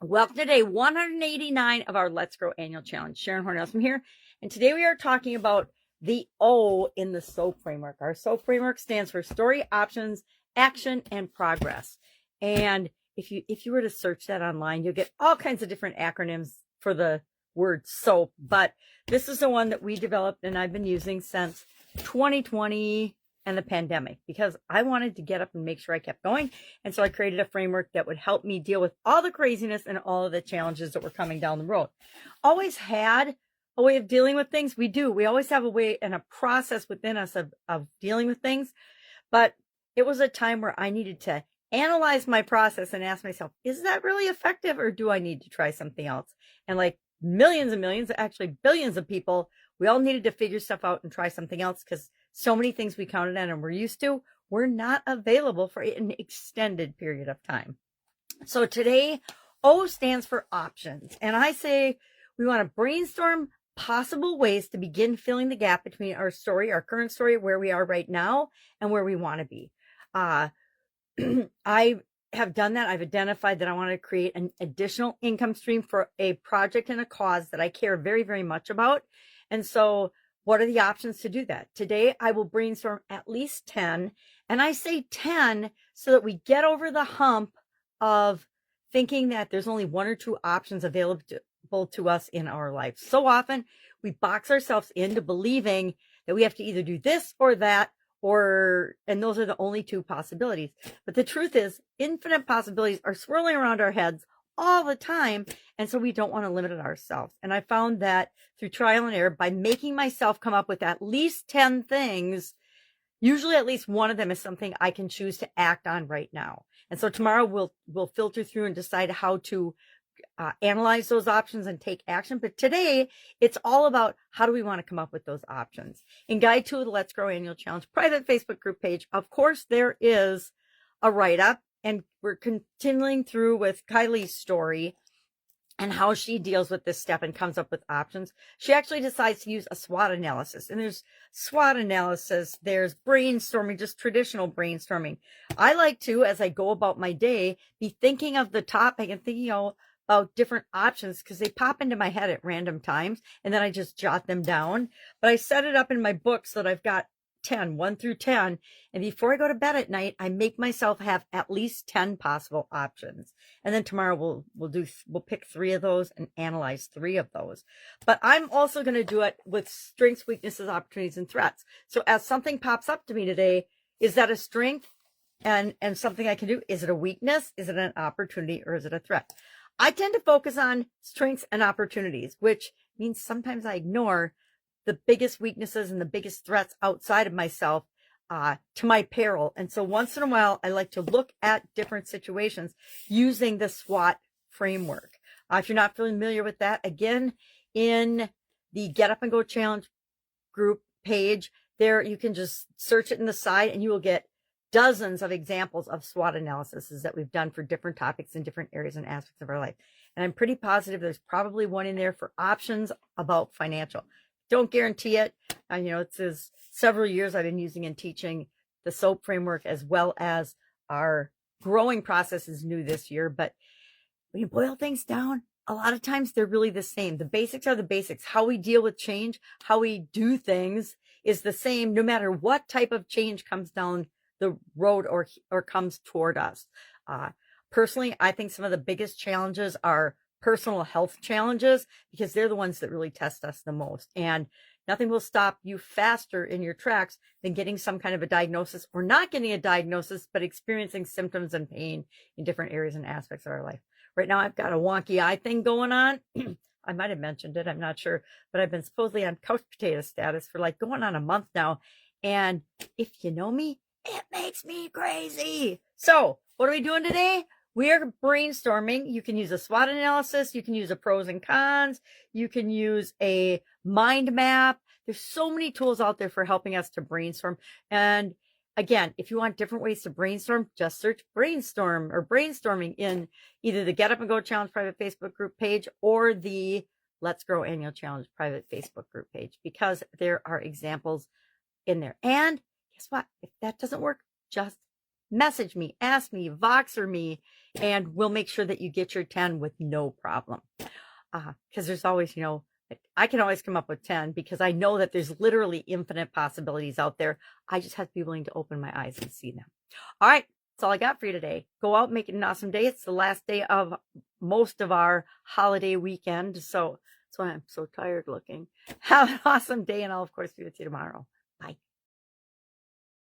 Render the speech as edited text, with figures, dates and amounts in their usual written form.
Welcome to day 189 of our Let's Grow Annual Challenge. Sharon Horne-Ellstrom here, and today we are talking about the O in the SOAP framework. Our SOAP framework stands for Story, Options, Action, and Progress. And if you were to search that online, you'll get all kinds of different acronyms for the word SOAP, but this is the one that we developed and I've been using since 2020 and the pandemic, because I wanted to get up and make sure I kept going. And so I created a framework that would help me deal with all the craziness and all of the challenges that were coming down the road. Always had a way of dealing with things. We always have a way and a process within us of dealing with things. But it was a time where I needed to analyze my process and ask myself, is that really effective, or do I need to try something else? And like millions and millions, actually billions of people, we all needed to figure stuff out and try something else, because so many things we counted on and we're used to were not available for an extended period of time. So today, O stands for options. And I say we want to brainstorm possible ways to begin filling the gap between our story, our current story, where we are right now, and where we want to be. I have done that. I've identified that I want to create an additional income stream for a project and a cause that I care very, very much about. And so what are the options to do that? Today, I will brainstorm at least 10. And I say 10 so that we get over the hump of thinking that there's only one or two options available to us in our life. So often we box ourselves into believing that we have to either do this or that, and those are the only two possibilities. But the truth is, infinite possibilities are swirling around our heads all the time. And so we don't want to limit it ourselves. And I found that through trial and error, by making myself come up with at least 10 things, usually at least one of them is something I can choose to act on right now. And so tomorrow we'll filter through and decide how to analyze those options and take action. But today, it's all about how do we want to come up with those options. In Guide 2 of the Let's Grow Annual Challenge private Facebook group page, of course, there is a write-up, and we're continuing through with Kylie's story and how she deals with this step and comes up with options. She actually decides to use a SWOT analysis. And there's SWOT analysis, there's brainstorming, just traditional brainstorming. I like to, as I go about my day, be thinking of the topic and thinking, about different options, because they pop into my head at random times, and then I just jot them down. But I set it up in my book so that I've got 1 through 10. And before I go to bed at night, I make myself have at least 10 possible options. And then tomorrow we'll pick 3 of those and analyze 3 of those. But I'm also going to do it with strengths, weaknesses, opportunities, and threats. So as something pops up to me today, is that a strength and something I can do? Is it a weakness? Is it an opportunity, or is it a threat? I tend to focus on strengths and opportunities, which means sometimes I ignore the biggest weaknesses and the biggest threats outside of myself, to my peril. And so once in a while, I like to look at different situations using the SWOT framework. If you're not familiar with that, again, in the Get Up and Go Challenge group page, there you can just search it in the side and you will get dozens of examples of SWOT analysis that we've done for different topics in different areas and aspects of our life. And I'm pretty positive there's probably one in there for options about financial. Don't guarantee it. It's several years I've been using and teaching the SOAP framework, as well as our growing process is new this year. But when you boil things down, a lot of times they're really the same. The basics are the basics. How we deal with change, how we do things is the same, no matter what type of change comes down the road or comes toward us. Personally, I think some of the biggest challenges are personal health challenges, because they're the ones that really test us the most. And nothing will stop you faster in your tracks than getting some kind of a diagnosis, or not getting a diagnosis, but experiencing symptoms and pain in different areas and aspects of our life. Right now, I've got a wonky eye thing going on. I might have mentioned it, I'm not sure, but I've been supposedly on couch potato status for like going on a month now. And if you know me, it makes me crazy. So what are we doing today? We are brainstorming. You can use a SWOT analysis. You can use a pros and cons. You can use a mind map. There's so many tools out there for helping us to brainstorm. And again, if you want different ways to brainstorm, just search brainstorm or brainstorming in either the Get Up and Go Challenge private Facebook group page or the Let's Grow Annual Challenge private Facebook group page, because there are examples in there. And guess what? If that doesn't work, just message me, ask me, Voxer me. and we'll make sure that you get your 10 with no problem. Because there's always, I can always come up with 10 because I know that there's literally infinite possibilities out there. I just have to be willing to open my eyes and see them. All right. That's all I got for you today. Go out, make it an awesome day. It's the last day of most of our holiday weekend. So that's why I'm so tired looking. Have an awesome day, and I'll, of course, be with you tomorrow.